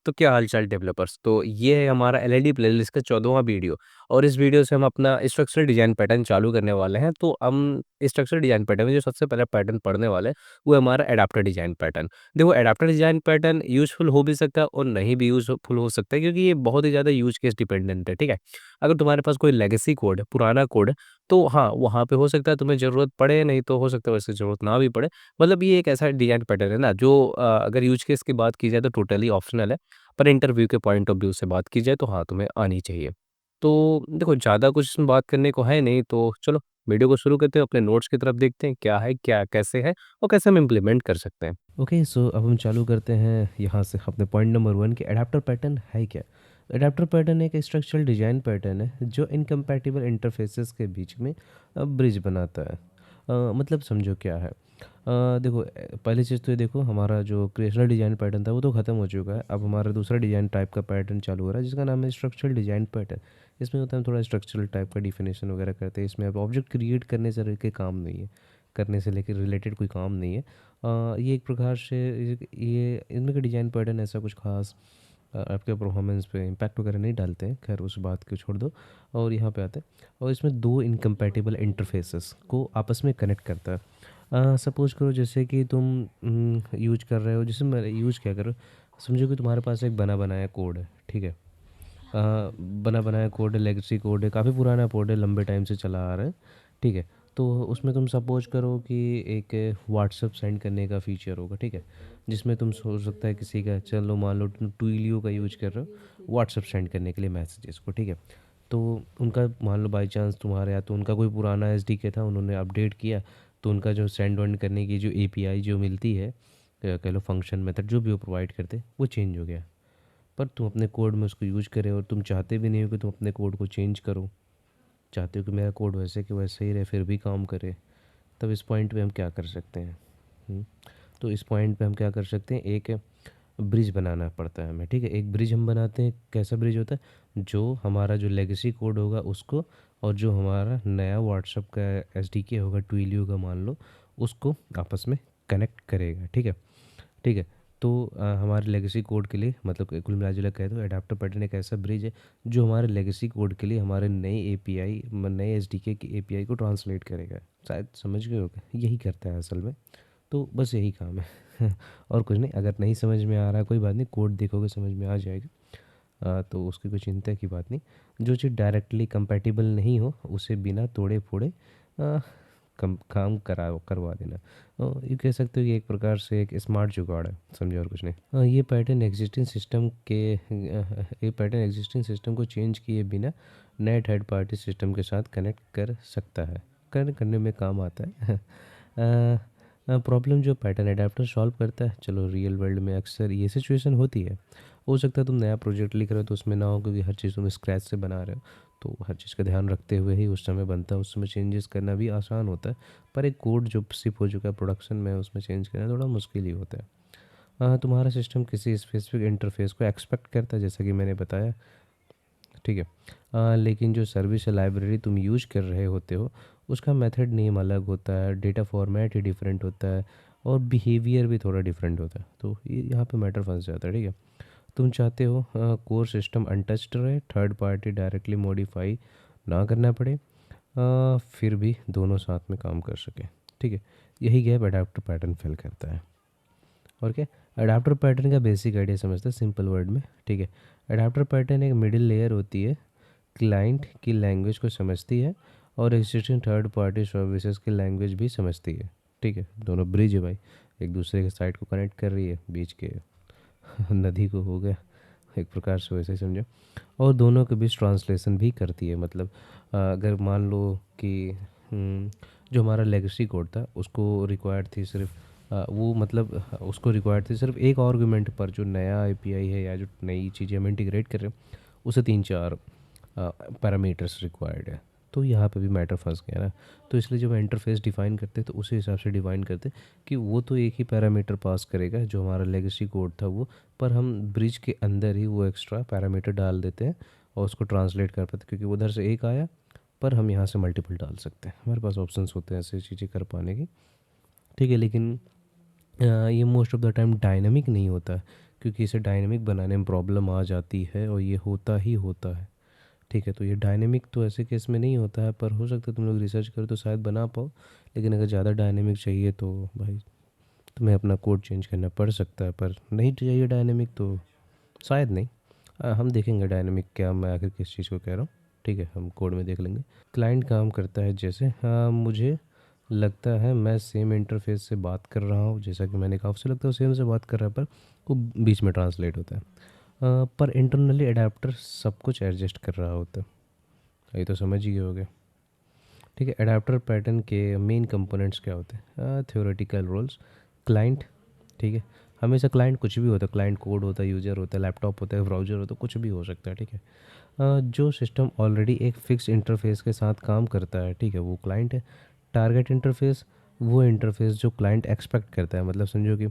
तो क्या हाल-चाल डेवलपर्स? तो ये है हमारा एलईडी प्लेलिस्ट का 14वाँ वीडियो और इस वीडियो से हम अपना स्ट्रक्चरल डिज़ाइन पैटर्न चालू करने वाले हैं। तो हम स्ट्रक्चरल डिज़ाइन पैटर्न में जो सबसे पहला पैटर्न पढ़ने वाले हैं, वो है हमारा एडाप्टर डिज़ाइन पैटर्न। देखो एडाप्टर डिज़ाइन पैटर्न यूज़फुल हो भी सकता है और नहीं भी यूज़फुल हो सकता है क्योंकि ये बहुत ही ज़्यादा यूज़ केस डिपेंडेंट है, ठीक है? अगर तुम्हारे पास कोई लेगेसी कोड है, पुराना कोड है, तो हाँ, वहाँ पे हो सकता है तुम्हें ज़रूरत पड़े, नहीं तो हो सकता है वैसे ज़रूरत ना भी पड़े। मतलब ये एक ऐसा डिज़ाइन पैटर्न है ना जो अगर यूज़ केस की बात की जाए तो टोटली ऑप्शनल है। पर इंटरव्यू के पॉइंट ऑफ व्यू से बात की जाए तो हाँ, तुम्हें आनी चाहिए। तो देखो ज़्यादा कुछ इसमें बात करने को है नहीं तो चलो वीडियो को शुरू करते हैं, अपने नोट्स की तरफ देखते हैं क्या है, क्या कैसे है और कैसे हम इम्प्लीमेंट कर सकते हैं। ओके सो अब हम चालू करते हैं यहाँ से अपने पॉइंट नंबर 1 कि एडाप्टर पैटर्न है क्या। एडाप्टर पैटर्न एक स्ट्रक्चरल डिज़ाइन पैटर्न है जो इनकम्पैटिबल इंटरफेसेस के बीच में ब्रिज बनाता है। मतलब समझो क्या है। देखो पहली चीज़ तो ये देखो, हमारा जो क्रिएशनल डिज़ाइन पैटर्न था वो तो ख़त्म हो चुका है। अब हमारा दूसरा डिज़ाइन टाइप का पैटर्न चालू हो रहा है जिसका नाम है स्ट्रक्चरल डिज़ाइन पैटर्न। इसमें होता है हम थोड़ा स्ट्रक्चरल टाइप का डिफिनेशन वगैरह करते हैं। इसमें अब ऑब्जेक्ट क्रिएट करने से लेके काम नहीं है, करने से लेकर रिलेटेड कोई काम नहीं है। ये एक प्रकार से ये इनमें का डिज़ाइन पैटर्न ऐसा कुछ खास आपके परफॉर्मेंस पे इम्पैक्ट वगैरह नहीं डालते हैं। खैर उस बात को छोड़ दो और यहाँ पे आते हैं और इसमें दो इनकम्पैटिबल इंटरफेसेस को आपस में कनेक्ट करता है। सपोज़ करो जैसे कि तुम यूज कर रहे हो, जैसे मैं यूज क्या करो, समझो कि तुम्हारे पास एक बना बनाया कोड है, ठीक है। बना बनाया कोड है, लेगेसी कोड है, काफ़ी पुराना कोड है, लंबे टाइम से चला आ रहा है, ठीक है। तो उसमें तुम सपोज करो कि एक व्हाट्सअप सेंड करने का फ़ीचर होगा, ठीक है, जिसमें तुम सोच सकता है किसी का, चलो मान लो तुम ट्विलियो का यूज कर रहे हो व्हाट्सअप सेंड करने के लिए मैसेजेस को, ठीक है। तो उनका मान लो बाई चांस तुम्हारे या तो उनका कोई पुराना एसडीके था, उन्होंने अपडेट किया, तो उनका जो सेंड वेंड करने की जो एपीआई जो मिलती है, कह लो फंक्शन मेथड जो भी वो प्रोवाइड करते, वो चेंज हो गया। पर तुम अपने कोड में उसको यूज करे और तुम चाहते भी नहीं हो कि तुम अपने कोड को चेंज करो, चाहते हो कि मेरा कोड वैसे कि वैसे ही रहे फिर भी काम करे। तब इस पॉइंट पे हम क्या कर सकते हैं? हुँ। तो इस पॉइंट पे हम क्या कर सकते हैं, एक ब्रिज बनाना पड़ता है हमें, ठीक है। एक ब्रिज हम बनाते हैं, कैसा ब्रिज होता है, जो हमारा जो लेगेसी कोड होगा उसको और जो हमारा नया व्हाट्सएप का एसडीके होगा ट्विलियो का मान लो, उसको आपस में कनेक्ट करेगा, ठीक है। ठीक है। तो हमारे लेगेसी कोड के लिए, मतलब कि कुल मिला-जुला कह दो, एडाप्टर पैटर्न एक ऐसा ब्रिज है जो हमारे लेगेसी कोड के लिए हमारे नए एपीआई नए एसडीके की एपीआई को ट्रांसलेट करेगा। शायद समझ गए होगे, यही करता है असल में। तो बस यही काम है। और कुछ नहीं। अगर नहीं समझ में आ रहा है कोई बात नहीं, कोड देखोगे समझ में आ जाएगा। तो उसकी कोई चिंता की बात नहीं। जो चीज़ डायरेक्टली कंपैटिबल नहीं हो उसे बिना तोड़े-फोड़े अ, कम काम करवा देना। ये कह सकते हो कि एक प्रकार से एक स्मार्ट जुगाड़ है, समझे और कुछ नहीं। ये पैटर्न एग्जिस्टिंग सिस्टम को चेंज किए बिना नए थर्ड पार्टी सिस्टम के साथ कनेक्ट कर सकता है, करने में काम आता है। प्रॉब्लम जो पैटर्न अडेप्टर सॉल्व करता है, चलो रियल वर्ल्ड में अक्सर ये सिचुएशन होती है। हो सकता है तुम नया प्रोजेक्ट लिख रहे हो तो उसमें ना हो, क्योंकि हर चीज़ तुम स्क्रैच से बना रहे हो, तो हर चीज़ का ध्यान रखते हुए ही उस समय बनता है, उस समय चेंजेस करना भी आसान होता है। पर एक कोड जो शिप हो चुका है प्रोडक्शन में, उसमें चेंज करना थोड़ा मुश्किल ही होता है। तुम्हारा सिस्टम किसी स्पेसिफिक इंटरफेस को एक्सपेक्ट करता है, जैसा कि मैंने बताया, ठीक है। लेकिन जो सर्विस या लाइब्रेरी तुम यूज कर रहे होते हो उसका मेथड नेम अलग होता है, डेटा फॉर्मेट ही डिफरेंट होता है और बिहेवियर भी थोड़ा डिफरेंट होता है। तो ये यहाँ पे मैटर फंस जाता है, ठीक है। तुम चाहते हो कोर सिस्टम अनटच्ड रहे, थर्ड पार्टी डायरेक्टली मॉडिफाई ना करना पड़े, फिर भी दोनों साथ में काम कर सके, ठीक है। यही गैप अडाप्टर पैटर्न फिल करता है। और क्या, अडाप्टर पैटर्न का बेसिक आइडिया समझते हैं सिंपल वर्ड में, ठीक है। अडाप्टर पैटर्न एक मिडिल लेयर होती है, क्लाइंट की लैंग्वेज को समझती है और एग्जिस्टिंग थर्ड पार्टी सर्विसेज की लैंग्वेज भी समझती है, ठीक है। दोनों ब्रिज है भाई, एक दूसरे के साइड को कनेक्ट कर रही है, बीच के नदी को हो गया एक प्रकार से, वैसे ही समझो। और दोनों के बीच ट्रांसलेशन भी करती है। मतलब अगर मान लो कि जो हमारा लेगेसी कोड था उसको रिक्वायर्ड थी सिर्फ उसको रिक्वायर्ड थी सिर्फ एक आर्गुमेंट पर, जो नया एपीआई है या जो नई चीज़ें हम इंटीग्रेट कर रहे हैं उसे 3-4 पैरामीटर्स रिक्वायर्ड है। तो यहाँ पे भी मैटर फंस गया ना। तो इसलिए जब इंटरफेस डिफ़ाइन करते तो उसी हिसाब से डिफ़ाइन करते कि वो तो एक ही पैरामीटर पास करेगा जो हमारा लेगेसी कोड था वो, पर हम ब्रिज के अंदर ही वो एक्स्ट्रा पैरामीटर डाल देते हैं और उसको ट्रांसलेट कर पाते, क्योंकि उधर से एक आया पर हम यहाँ से मल्टीपल डाल सकते हैं, हमारे पास ऑप्शंस होते हैं ऐसी चीज़ें कर पाने की, ठीक है। लेकिन ये most of the time dynamic नहीं होता, क्योंकि इसे डायनेमिक बनाने में प्रॉब्लम आ जाती है और ये होता ही होता है। ठीक है, तो ये डायनेमिक तो ऐसे केस में नहीं होता है, पर हो सकता है तुम लोग रिसर्च करो तो शायद बना पाओ। लेकिन अगर ज़्यादा डायनेमिक चाहिए तो भाई तुम्हें अपना कोड चेंज करना पड़ सकता है, पर नहीं चाहिए डायनेमिक तो शायद नहीं। हम देखेंगे डायनेमिक क्या, मैं आखिर किस चीज़ को कह रहा हूँ। ठीक है, हम कोड में देख लेंगे। क्लाइंट काम करता है जैसे, हाँ मुझे लगता है मैं सेम इंटरफेस से बात कर रहा हूँ, जैसा कि मैंने कहा उससे लगता है सेम से बात कर रहा है, पर वो बीच में ट्रांसलेट होता है। पर इंटरनली अडेप्टर सब कुछ एडजस्ट कर रहा होता है। ये तो समझ ही गए होगे। ठीक है, अडेप्टर पैटर्न के मेन कंपोनेंट्स क्या होते हैं? Theoretical roles, client. ठीक है, हमेशा क्लाइंट कुछ भी होता है, क्लाइंट कोड होता है, यूज़र होता है, लैपटॉप होता है, ब्राउज़र होता है, कुछ भी हो सकता है। ठीक है, जो सिस्टम ऑलरेडी एक फिक्स इंटरफेस के साथ काम करता है, ठीक है, वो क्लाइंट है। टारगेट इंटरफेस, वो इंटरफेस जो क्लाइंट एक्सपेक्ट करता है। मतलब समझो कि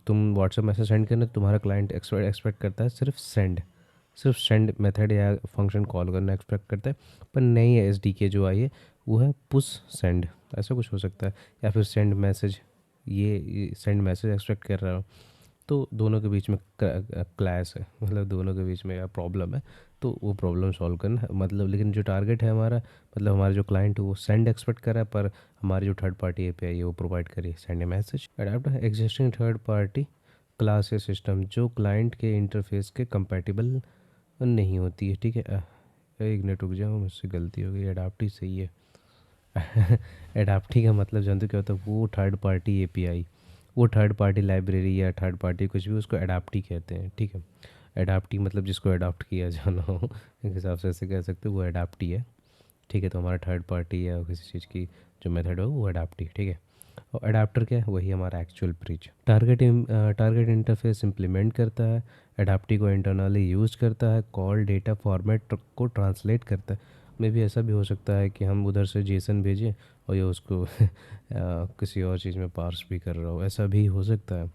तुम व्हाट्सएप मैसेज सेंड करना, तुम्हारा क्लाइंट एक्सपेक्ट करता है सिर्फ सेंड मेथड या फंक्शन कॉल करना एक्सपेक्ट करता है। पर नई एसडीके जो आई है वो है पुश सेंड, ऐसा कुछ हो सकता है, या फिर सेंड मैसेज। ये सेंड मैसेज एक्सपेक्ट कर रहा हूँ, तो दोनों के बीच में क्लैश है, मतलब दोनों के बीच में प्रॉब्लम है। तो वो प्रॉब्लम सॉल्व करना है, मतलब। लेकिन जो टारगेट है हमारा, मतलब हमारा जो क्लाइंट है वो सेंड एक्सपेक्ट कर रहा है, पर हमारी जो थर्ड पार्टी एपीआई है वो प्रोवाइड करिए send a message. Adapter existing third party class या सिस्टम जो क्लाइंट के इंटरफेस के कंपैटिबल नहीं होती है। ठीक है, एक मिनट रुक जाओ, मुझसे गलती हो गई, अडाप्ट ही सही है। अडाप्टी का मतलब जानते हो क्या होता है? वो थर्ड पार्टी एपीआई, वो थर्ड पार्टी लाइब्रेरी या थर्ड पार्टी कुछ भी, उसको अडाप्टी कहते हैं। ठीक है, अडाप्टी मतलब जिसको अडॉप्ट किया जाना हो, एक हिसाब से ऐसे कह सकते हो, वो अडाप्टी है। ठीक है, तो हमारा थर्ड पार्टी या किसी चीज़ की जो मेथड हो वो अडाप्टी। ठीक है, और अडाप्टर क्या है? वही हमारा actual bridge. Target interface implement करता है, अडाप्टी को इंटरनली यूज करता है, कॉल डेटा फॉर्मेट को ट्रांसलेट करता है। मे भी ऐसा भी हो सकता है कि हम उधर से जेसन भेजें और ये उसको किसी और चीज़ में पार्स भी कर रहा हो, ऐसा भी हो सकता है।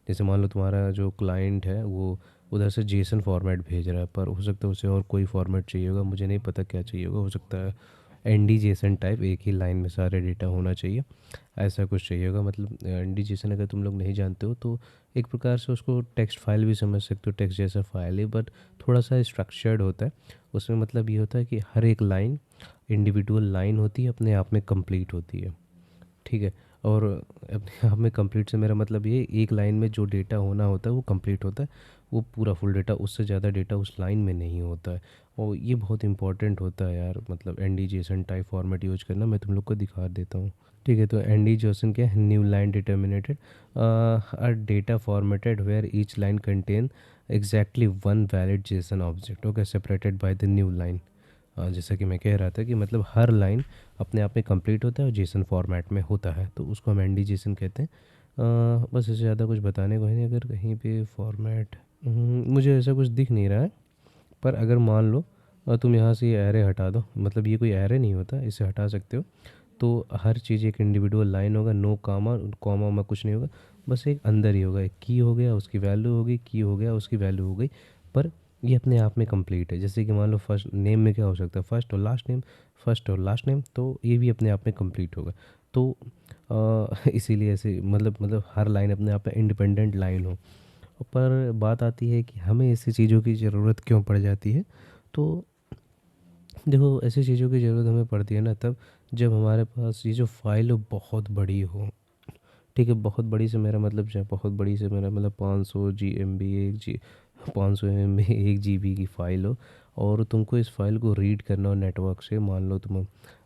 जैसे मान लो तुम्हारा जो क्लाइंट है वो उधर से जेसन फॉर्मेट भेज रहा है, पर हो सकता है उसे और कोई फॉर्मेट चाहिए होगा, मुझे नहीं पता क्या चाहिए होगा। हो सकता है एनडी जेसन टाइप, एक ही लाइन में सारे डेटा होना चाहिए, ऐसा कुछ चाहिए होगा। मतलब एनडी जेसन अगर तुम लोग नहीं जानते हो तो एक प्रकार से उसको टेक्स्ट फाइल भी समझ सकते हो, टेक्स्ट जैसा फाइल है, बट थोड़ा सा स्ट्रक्चर्ड होता है। उसमें मतलब ये होता है कि हर एक लाइन इंडिविजुअल लाइन होती है, अपने आप में कंप्लीट होती है। ठीक है, और अपने आप में कंप्लीट से मेरा मतलब ये, एक लाइन में जो डेटा होना होता है वो कंप्लीट होता है, वो पूरा फुल डेटा, उससे ज़्यादा डेटा उस लाइन में नहीं होता है। और ये बहुत इंपॉर्टेंट होता है यार, मतलब ND JSON type format use करना। मैं तुम लोग को दिखा देता हूँ। ठीक है, तो एनडी जेसन क्या है? New line determinated a data formatted where each line contain exactly one valid JSON object, okay, separated by the new line. जैसा कि मैं कह रहा था कि मतलब हर लाइन अपने आप में कंप्लीट होता है और जेसन फॉर्मेट में होता है, तो उसको हम एनडी जेसन कहते हैं। बस इससे ज़्यादा कुछ बताने को है नहीं। अगर कहीं पे फॉर्मेट मुझे ऐसा कुछ दिख नहीं रहा है, पर अगर मान लो तुम यहाँ से ये एरे हटा दो, मतलब ये कोई एरे नहीं होता, इसे हटा सकते हो, तो हर चीज़ एक इंडिविजुअल लाइन होगा, नो कामा कॉमा में कुछ नहीं होगा, बस एक अंदर ही होगा, एक की हो गया उसकी वैल्यू होगी, की हो गया उसकी वैल्यू हो गई। पर ये अपने आप में कंप्लीट है। जैसे कि मान लो फर्स्ट नेम में क्या हो सकता है? फर्स्ट और लास्ट नेम, फर्स्ट और लास्ट नेम, तो ये भी अपने आप में कंप्लीट होगा। तो इसीलिए ऐसे मतलब हर लाइन अपने आप में इंडिपेंडेंट लाइन हो। पर बात आती है कि हमें ऐसी चीज़ों की ज़रूरत क्यों पड़ जाती है? तो देखो, ऐसी चीज़ों की ज़रूरत हमें पड़ती है ना तब, जब हमारे पास ये जो फ़ाइल हो बहुत बड़ी हो। ठीक है, बहुत बड़ी से मेरा मतलब जो है, बहुत बड़ी से मेरा मतलब 500 G M B, 500 MB 1 GB की फ़ाइल हो, और तुमको इस फाइल को रीड करना हो नेटवर्क से। मान लो तुम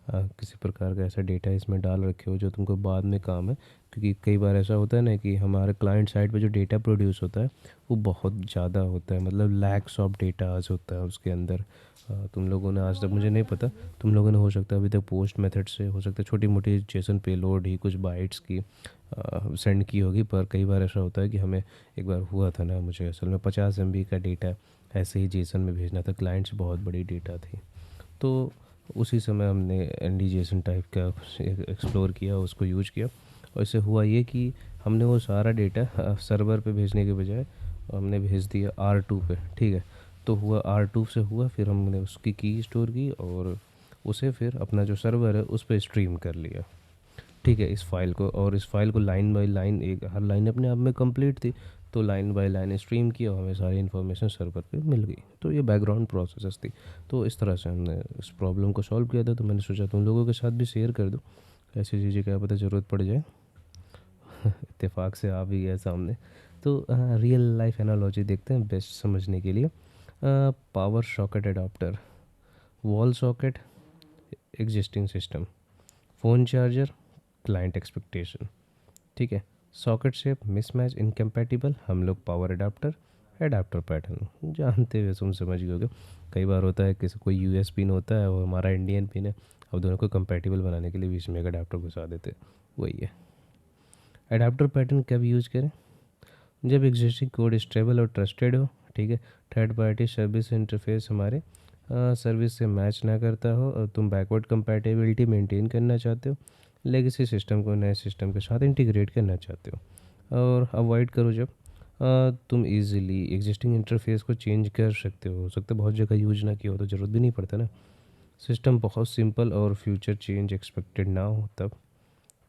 किसी प्रकार का ऐसा डेटा इसमें डाल रखे हो जो तुमको बाद में काम है, क्योंकि कई बार ऐसा होता है ना कि हमारे क्लाइंट साइड पे जो डेटा प्रोड्यूस होता है वो बहुत ज़्यादा होता है, मतलब लैक्स ऑफ डेटाज होता है उसके अंदर। तुम लोगों ने आज तक, मुझे नहीं पता, तुम लोगों ने हो सकता है अभी तक पोस्ट मेथड से, हो सकता है छोटी मोटी जेसन पेलोड ही कुछ बाइट्स की सेंड की होगी, पर कई बार ऐसा होता है कि हमें, एक बार हुआ था ना, मुझे असल में 50 MB का डेटा ऐसे ही जेसन में भेजना था, क्लाइंट से बहुत बड़ी डेटा थी। तो उसी समय हमने एनडी जेसन टाइप का एक्सप्लोर किया, उसको यूज किया, और इससे हुआ ये कि हमने वो सारा डेटा सर्वर पे भेजने के बजाय हमने भेज दिया R2 पे। ठीक है, तो हुआ R2 से हुआ, फिर हमने उसकी की स्टोर की और उसे फिर अपना जो सर्वर है उस पर स्ट्रीम कर लिया। ठीक है, इस फाइल को, और इस फाइल को लाइन बाय लाइन, एक हर लाइन अपने आप में कंप्लीट थी, तो लाइन बाय लाइन स्ट्रीम किया और हमें सारी इन्फॉर्मेशन सर्वर पे मिल गई। तो ये बैकग्राउंड प्रोसेस थी। तो इस तरह से हमने इस प्रॉब्लम को सॉल्व किया था। तो मैंने सोचा तुम लोगों के साथ भी शेयर कर दूँ, ऐसी चीज़ें क्या पता ज़रूरत पड़ जाए। इत्तेफाक से आ भी गया सामने। तो रियल लाइफ एनालॉजी देखते हैं बेस्ट समझने के लिए। Power socket adapter, wall socket existing system, phone charger client expectation. ठीक है, सॉकेट शेप मिसमैच इनकम्पैटिबल, हम लोग पावर अडाप्टर, अडाप्टर पैटर्न जानते हुए तुम समझ गए होगे। कई बार होता है किसी कोई यूएस पिन होता है, वो हमारा इंडियन पिन है, अब दोनों को कंपैटिबल बनाने के लिए बीच में एक अडाप्टर घुसा देते हैं, वही है। अडाप्टर पैटर्न कब यूज़ करें? जब एग्जिस्टिंग कोड स्टेबल और ट्रस्टेड हो। ठीक है, थर्ड पार्टी सर्विस इंटरफेस हमारे सर्विस से मैच ना करता हो और तुम बैकवर्ड कंपैटिबिलिटी मेंटेन करना चाहते हो, लेगेसी सिस्टम को नए सिस्टम के साथ इंटीग्रेट करना चाहते हो। और अवॉइड करो जब तुम इजीली एग्जिस्टिंग इंटरफेस को चेंज कर सकते हो सकता है बहुत जगह यूज ना किया हो तो ज़रूरत भी नहीं पड़ता ना। सिस्टम बहुत सिंपल और फ्यूचर चेंज एक्सपेक्टेड ना हो तब।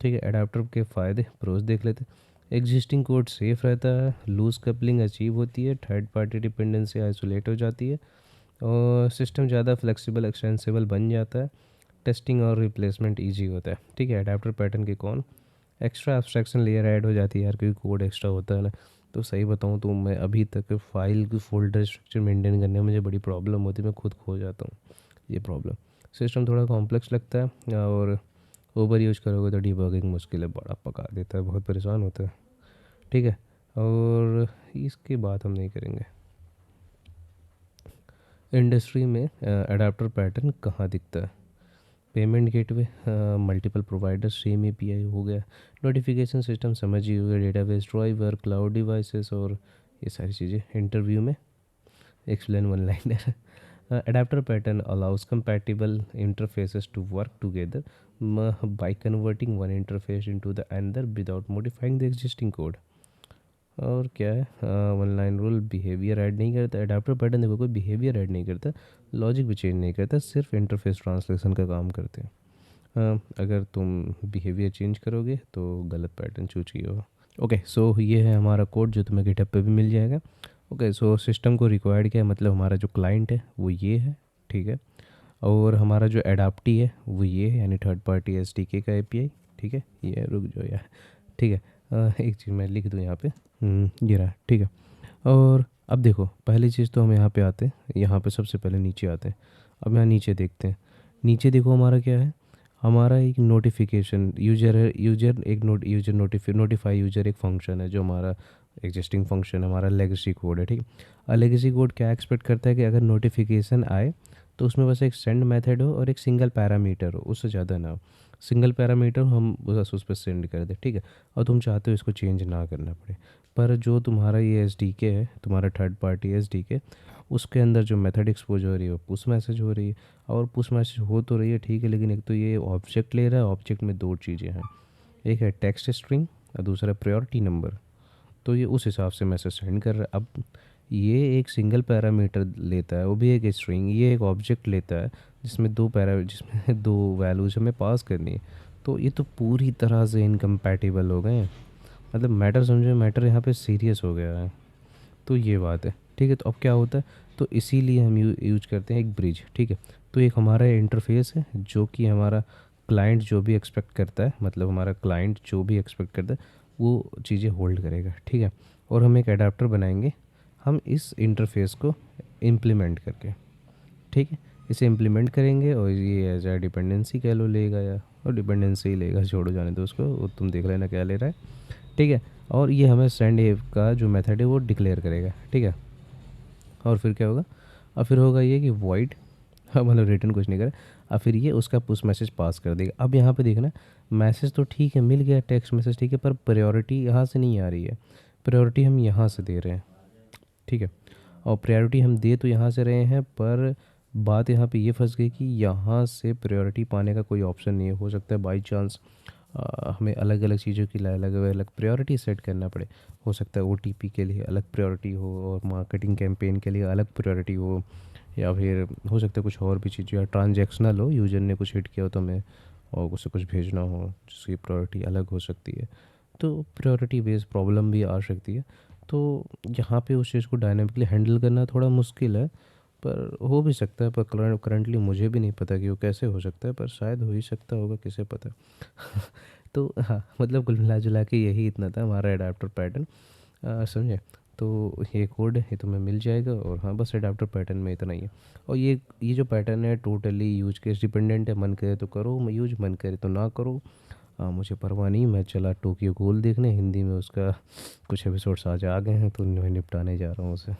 ठीक है, अडाप्टर के फ़ायदे प्रोज देख लेते हैं। एग्जिस्टिंग कोड सेफ रहता है, लूज कपलिंग अचीव होती है, थर्ड पार्टी डिपेंडेंसी आइसोलेट हो जाती है और सिस्टम ज़्यादा फ्लेक्सिबल एक्सटेंसिबल बन जाता है। टेस्टिंग और रिप्लेसमेंट इजी होता है। ठीक है, अडाप्टर पैटर्न के कौन, एक्स्ट्रा एब्स्ट्रैक्शन लेयर ऐड हो जाती है यार, क्योंकि कोड एक्स्ट्रा होता है ना। तो सही बताऊँ तो मैं अभी तक फाइल की फोल्डर स्ट्रक्चर मेंटेन करने में मुझे बड़ी प्रॉब्लम होती है, मैं खुद खो जाता हूँ ये प्रॉब्लम। सिस्टम थोड़ा कॉम्प्लेक्स लगता है और ओवर यूज करोगे तो डिबगिंग मुश्किल है, बड़ा पका देता है, बहुत परेशान होता है। ठीक है, और इसके बाद हम नहीं करेंगे। इंडस्ट्री में अडाप्टर पैटर्न कहाँ दिखता है? Payment gateway, multiple provider same API हो गया, नोटिफिकेशन सिस्टम समझ ही हो गया, डेटाबेस ड्राइवर, क्लाउड डिवाइसेस और ये सारी चीज़ें। इंटरव्यू में explain one liner. Adapter pattern allows compatible interfaces to work together by converting one interface into the another without modifying the existing code. और क्या है, one line rule, behaviour add नहीं करता। अडाप्टर पैटर्न देखो कोई behaviour add नहीं करता, logic भी चेंज नहीं करता, सिर्फ इंटरफेस ट्रांसलेशन का काम करते हैं। अगर तुम बिहेवियर चेंज करोगे तो गलत पैटर्न चूज किया होगा। ओके, सो ये है हमारा कोड जो तुम्हें गिटहब पे भी मिल जाएगा। ओके, सो सिस्टम को रिक्वायर्ड क्या है, मतलब हमारा जो क्लाइंट है वो ये है। ठीक है, और हमारा जो एडाप्टी है वो ये है, यानी थर्ड पार्टी एसडीके का एपीआई। ठीक है, ये रुक जाओ यार। ठीक है, एक चीज़ मैं लिख दूँ यहाँ पे, ये रहा। ठीक है, और अब देखो पहली चीज़ तो हम यहाँ पे आते हैं, यहाँ पे सबसे पहले नीचे आते हैं। अब यहाँ नीचे देखते हैं, नीचे देखो हमारा क्या है, हमारा एक नोटिफिकेशन यूजर है। यूजर एक यूजर नोटिफाई यूजर एक फंक्शन है जो हमारा एग्जिस्टिंग फंक्शन है, हमारा लेगेसी कोड है। ठीक है, लेगेसी कोड क्या एक्सपेक्ट करता है कि अगर नोटिफिकेशन आए तो उसमें बस एक सेंड मेथड हो और एक सिंगल पैरामीटर हो, उससे ज़्यादा ना हो। सिंगल पैरामीटर हम बस उस पर सेंड कर दें। ठीक है, और तुम चाहते हो इसको चेंज ना करना पड़े। पर जो तुम्हारा ये एसडीके है, तुम्हारा थर्ड पार्टी एसडीके, उसके अंदर जो मेथड एक्सपोज हो रही है वो पुश मैसेज हो रही है। और पुश मैसेज हो तो रही है ठीक है, लेकिन एक तो ये ऑब्जेक्ट ले रहा है, ऑब्जेक्ट में दो चीज़ें हैं, एक है टेक्स्ट स्ट्रिंग और दूसरा प्रायोरिटी नंबर। तो ये उस हिसाब से मैसेज सेंड कर रहा है। अब ये एक सिंगल पैरामीटर लेता है, वो भी एक स्ट्रिंग, ये एक ऑब्जेक्ट लेता है जिसमें दो वैल्यूज हमें पास करनी है। तो ये तो पूरी तरह से इनकम्पैटिबल हो गए हैं, मतलब मैटर समझो, मैटर यहाँ पे सीरियस हो गया है। तो ये बात है। ठीक है, तो अब क्या होता है, तो इसीलिए हम यूज करते हैं एक ब्रिज। ठीक है, तो एक हमारा इंटरफेस है जो कि हमारा क्लाइंट जो भी एक्सपेक्ट करता है, मतलब हमारा क्लाइंट जो भी एक्सपेक्ट करता है वो चीज़ें होल्ड करेगा। ठीक है, और हम एक अडाप्टर बनाएंगे हम इस इंटरफेस को इम्प्लीमेंट करके। ठीक है, इसे इम्प्लीमेंट करेंगे और ये एज ए डिपेंडेंसी कह लो लेगा, या और डिपेंडेंसी ही लेगा, छोड़ो जाने दो उसको, वो तुम देख लेना क्या ले रहा है। ठीक है, और ये हमें सेंड एव का जो मेथड है वो डिक्लेयर करेगा। ठीक है, और फिर क्या होगा, और फिर होगा ये कि वॉइड, मतलब रिटर्न कुछ नहीं करे, और फिर ये उसका पुश मैसेज पास कर देगा। अब यहाँ पे देखना, मैसेज तो ठीक है मिल गया, टेक्स्ट मैसेज ठीक है, पर प्रायोरिटी यहाँ से नहीं आ रही है, प्रायोरिटी हम यहाँ से दे रहे हैं। ठीक है, और प्रायोरिटी हम दे तो यहाँ से रहे हैं, पर बात यहाँ पे ये फंस गई कि यहाँ से प्रायोरिटी पाने का कोई ऑप्शन नहीं है। हो सकता है बाई चांस हमें अलग अलग चीज़ों की अलग अलग प्रायोरिटी सेट करना पड़े। हो सकता है ओटीपी के लिए अलग प्रायोरिटी हो और मार्केटिंग कैंपेन के लिए अलग प्रायोरिटी हो, या फिर हो सकता है कुछ और भी चीज़, या ट्रांजैक्शनल हो, यूजर ने कुछ हिट किया हो तो हमें और उसे कुछ भेजना हो जिसकी प्रायोरिटी अलग हो सकती है। तो प्रायोरिटी बेस्ड प्रॉब्लम भी आ सकती है। तो यहाँ पे उस चीज़ को डायनामिकली हैंडल करना थोड़ा मुश्किल है, पर हो भी सकता है, पर करंटली मुझे भी नहीं पता कि वो कैसे हो सकता है, पर शायद हो ही सकता होगा, किसे पता। तो हाँ, मतलब कुल मिला-जुला के यही इतना था हमारा एडाप्टर पैटर्न, समझे? तो ये कोड है, ये तुम्हें मिल जाएगा, और हाँ, बस एडाप्टर पैटर्न में इतना ही है। और ये जो पैटर्न है टोटली यूज़ केस डिपेंडेंट है, मन करे तो करो यूज़, मन करे तो ना करो। मुझे परवाह नहीं, मैं चला टोक्यो गहोल देखने, हिंदी में उसका कुछ एपिसोड्स आज आ गए हैं, तो मैं निपटाने जा रहा हूँ उसे।